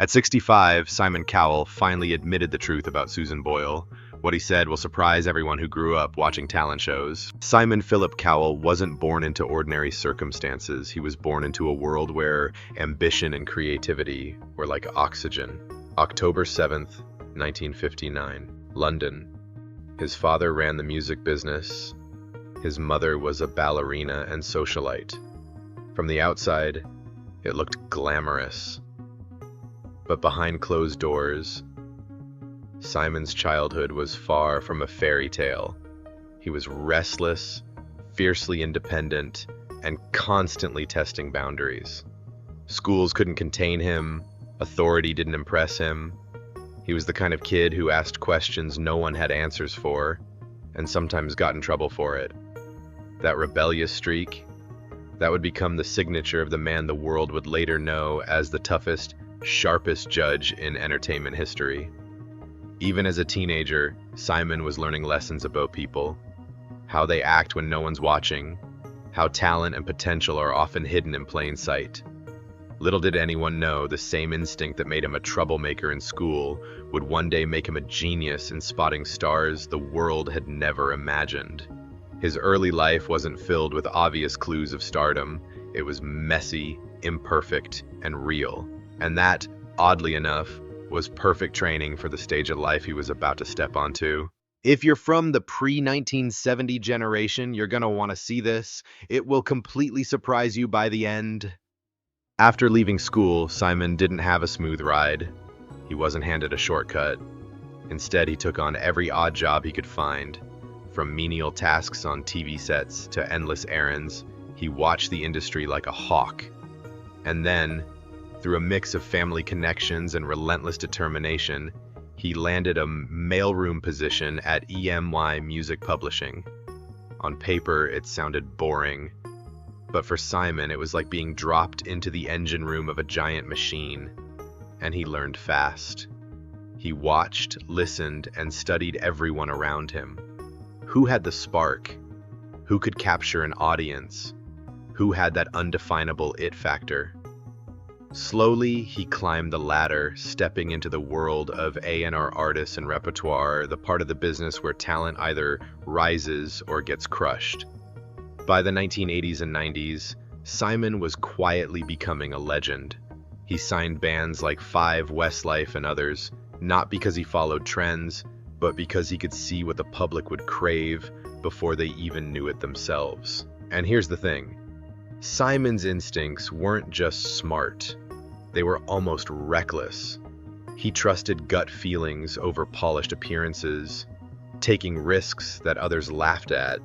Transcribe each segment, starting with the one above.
At 65, Simon Cowell finally admitted the truth about Susan Boyle. What he said will surprise everyone who grew up watching talent shows. Simon Philip Cowell wasn't born into ordinary circumstances. He was born into a world where ambition and creativity were like oxygen. October 7th, 1959, London. His father ran the music business. His mother was a ballerina and socialite. From the outside, it looked glamorous. But behind closed doors, Simon's childhood was far from a fairy tale. He was restless, fiercely independent, and constantly testing boundaries. Schools couldn't contain him, authority didn't impress him. He was the kind of kid who asked questions no one had answers for, and sometimes got in trouble for it. That rebellious streak, that would become the signature of the man the world would later know as the toughest, sharpest judge in entertainment history. Even as a teenager, Simon was learning lessons about people, how they act when no one's watching, how talent and potential are often hidden in plain sight. Little did anyone know the same instinct that made him a troublemaker in school would one day make him a genius in spotting stars the world had never imagined. His early life wasn't filled with obvious clues of stardom. It was messy, imperfect, and real. And that, oddly enough, was perfect training for the stage of life he was about to step onto. If you're from the pre-1970 generation, you're gonna want to see this. It will completely surprise you by the end. After leaving school, Simon didn't have a smooth ride. He wasn't handed a shortcut. Instead, he took on every odd job he could find. From menial tasks on TV sets to endless errands, he watched the industry like a hawk. And then, through a mix of family connections and relentless determination, he landed a mailroom position at EMI Music Publishing. On paper, it sounded boring, but for Simon, it was like being dropped into the engine room of a giant machine, and he learned fast. He watched, listened, and studied everyone around him. Who had the spark? Who could capture an audience? Who had that undefinable it factor? Slowly, he climbed the ladder, stepping into the world of A&R artists and repertoire, the part of the business where talent either rises or gets crushed. By the 1980s and 90s, Simon was quietly becoming a legend. He signed bands like Five, Westlife, and others, not because he followed trends, but because he could see what the public would crave before they even knew it themselves. And here's the thing. Simon's instincts weren't just smart. They were almost reckless. He trusted gut feelings over polished appearances, taking risks that others laughed at.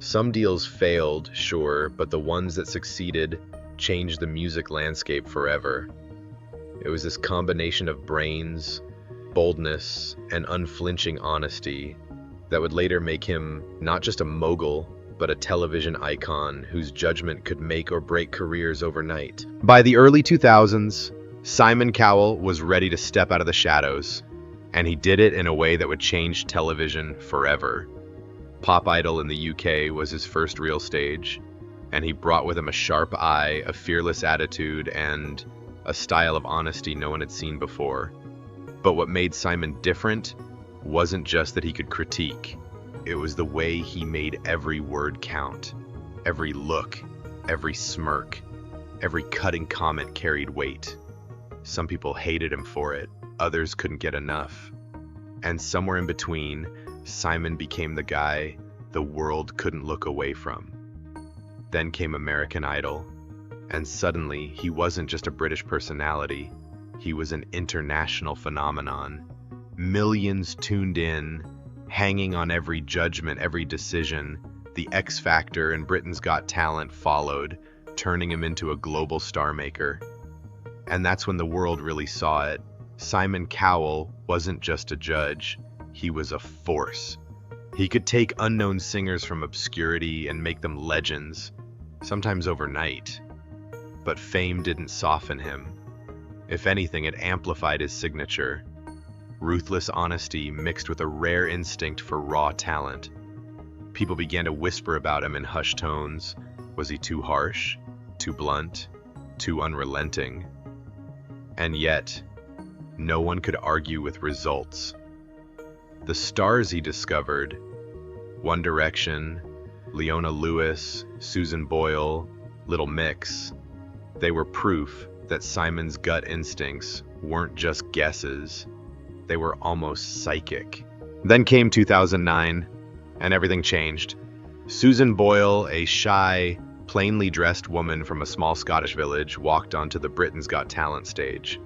Some deals failed, sure, but the ones that succeeded changed the music landscape forever. It was this combination of brains, boldness, and unflinching honesty that would later make him not just a mogul, but a television icon whose judgment could make or break careers overnight. By the early 2000s, Simon Cowell was ready to step out of the shadows, and he did it in a way that would change television forever. Pop Idol in the UK was his first real stage, and he brought with him a sharp eye, a fearless attitude, and a style of honesty no one had seen before. But what made Simon different wasn't just that he could critique. It was the way he made every word count. Every look, every smirk, every cutting comment carried weight. Some people hated him for it, others couldn't get enough. And somewhere in between, Simon became the guy the world couldn't look away from. Then came American Idol, and suddenly he wasn't just a British personality, he was an international phenomenon. Millions tuned in, hanging on every judgment, every decision. The X Factor and Britain's Got Talent followed, turning him into a global star maker. And that's when the world really saw it. Simon Cowell wasn't just a judge, he was a force. He could take unknown singers from obscurity and make them legends, sometimes overnight. But fame didn't soften him. If anything, it amplified his signature. Ruthless honesty mixed with a rare instinct for raw talent. People began to whisper about him in hushed tones. Was he too harsh? Too blunt? Too unrelenting? And yet, no one could argue with results. The stars he discovered, One Direction, Leona Lewis, Susan Boyle, Little Mix, they were proof that Simon's gut instincts weren't just guesses, they were almost psychic. Then came 2009, and everything changed. Susan Boyle, a shy, plainly dressed woman from a small Scottish village, walked onto the Britain's Got Talent stage.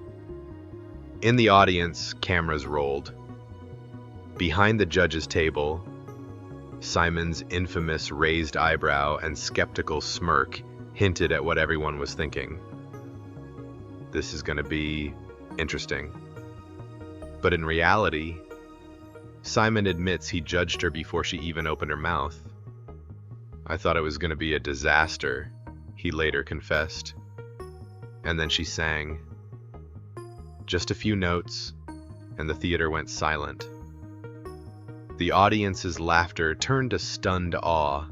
In the audience, cameras rolled. Behind the judges' table, Simon's infamous raised eyebrow and skeptical smirk hinted at what everyone was thinking. This is going to be interesting. But in reality, Simon admits he judged her before she even opened her mouth. I thought it was going to be a disaster, he later confessed. And then she sang. Just a few notes, and the theater went silent. The audience's laughter turned to stunned awe.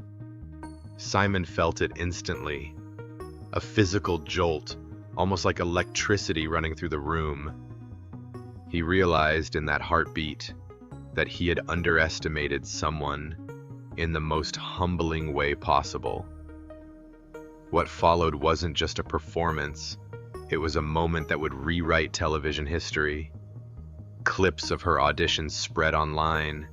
Simon felt it instantly. A physical jolt, almost like electricity running through the room. He realized in that heartbeat that he had underestimated someone in the most humbling way possible. What followed wasn't just a performance, it was a moment that would rewrite television history. Clips of her auditions spread online,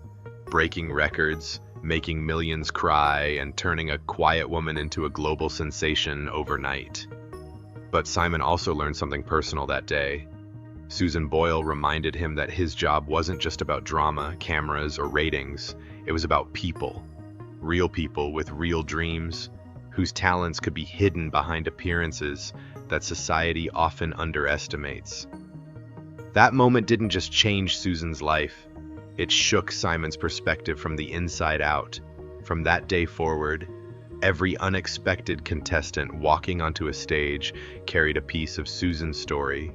breaking records, making millions cry, and turning a quiet woman into a global sensation overnight. But Simon also learned something personal that day. Susan Boyle reminded him that his job wasn't just about drama, cameras, or ratings. It was about people. Real people with real dreams, whose talents could be hidden behind appearances that society often underestimates. That moment didn't just change Susan's life. It shook Simon's perspective from the inside out. From that day forward, every unexpected contestant walking onto a stage carried a piece of Susan's story.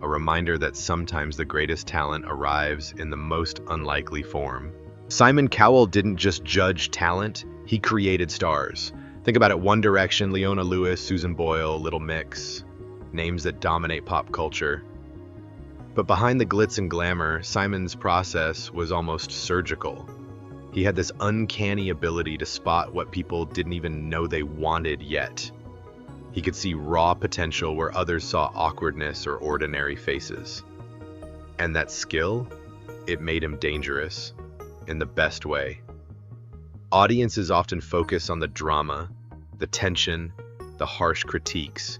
A reminder that sometimes the greatest talent arrives in the most unlikely form. Simon Cowell didn't just judge talent, he created stars. Think about it: One Direction, Leona Lewis, Susan Boyle, Little Mix, names that dominate pop culture. But behind the glitz and glamour, Simon's process was almost surgical. He had this uncanny ability to spot what people didn't even know they wanted yet. He could see raw potential where others saw awkwardness or ordinary faces. And that skill, it made him dangerous, in the best way. Audiences often focus on the drama, the tension, the harsh critiques,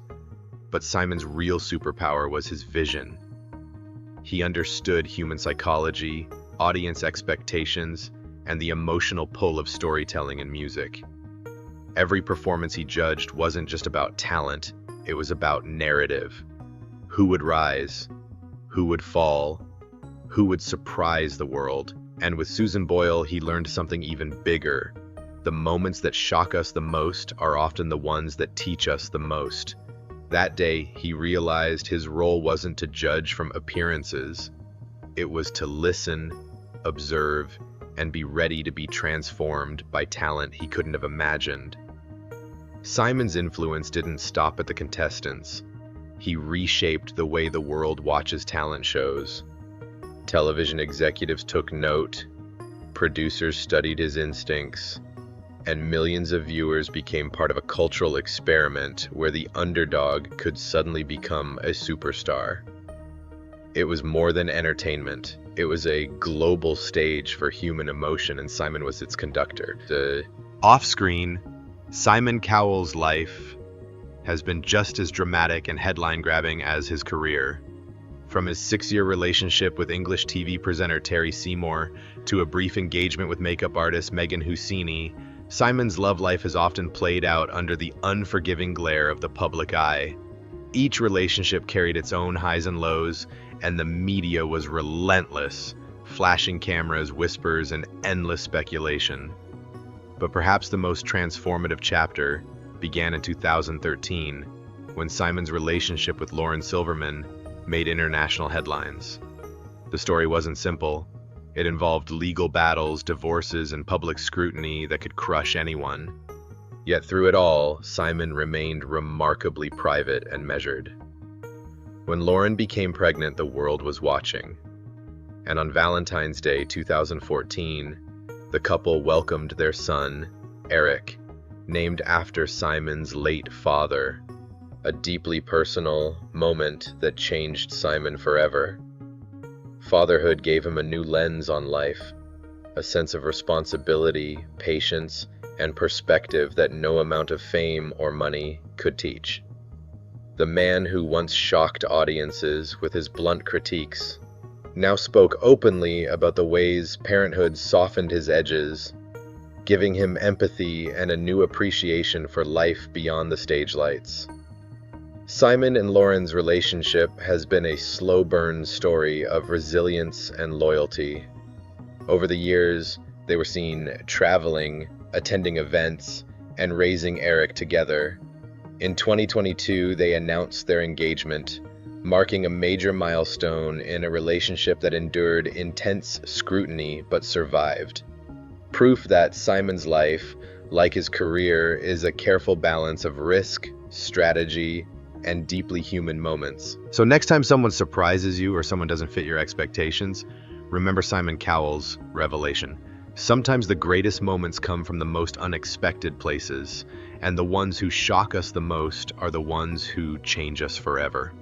but Simon's real superpower was his vision. He understood human psychology, audience expectations, and the emotional pull of storytelling and music. Every performance he judged wasn't just about talent, it was about narrative. Who would rise? Who would fall? Who would surprise the world? And with Susan Boyle, he learned something even bigger. The moments that shock us the most are often the ones that teach us the most. That day, he realized his role wasn't to judge from appearances. It was to listen, observe, and be ready to be transformed by talent he couldn't have imagined. Simon's influence didn't stop at the contestants. He reshaped the way the world watches talent shows. Television executives took note, producers studied his instincts, and millions of viewers became part of a cultural experiment where the underdog could suddenly become a superstar. It was more than entertainment. It was a global stage for human emotion, and Simon was its conductor. Off-screen, Simon Cowell's life has been just as dramatic and headline-grabbing as his career. From his 6-year relationship with English TV presenter Terry Seymour to a brief engagement with makeup artist Megan Husseini, Simon's love life has often played out under the unforgiving glare of the public eye. Each relationship carried its own highs and lows, and the media was relentless, flashing cameras, whispers, and endless speculation. But perhaps the most transformative chapter began in 2013, when Simon's relationship with Lauren Silverman made international headlines. The story wasn't simple. It involved legal battles, divorces, and public scrutiny that could crush anyone. Yet through it all, Simon remained remarkably private and measured. When Lauren became pregnant, the world was watching. And on Valentine's Day 2014, the couple welcomed their son, Eric, named after Simon's late father, a deeply personal moment that changed Simon forever. Fatherhood gave him a new lens on life, a sense of responsibility, patience, and perspective that no amount of fame or money could teach. The man who once shocked audiences with his blunt critiques now spoke openly about the ways parenthood softened his edges, giving him empathy and a new appreciation for life beyond the stage lights. Simon and Lauren's relationship has been a slow burn story of resilience and loyalty. Over the years, they were seen traveling, attending events, and raising Eric together. In 2022, they announced their engagement, marking a major milestone in a relationship that endured intense scrutiny but survived. Proof that Simon's life, like his career, is a careful balance of risk, strategy, and deeply human moments. So next time someone surprises you or someone doesn't fit your expectations, remember Simon Cowell's revelation. Sometimes the greatest moments come from the most unexpected places, and the ones who shock us the most are the ones who change us forever.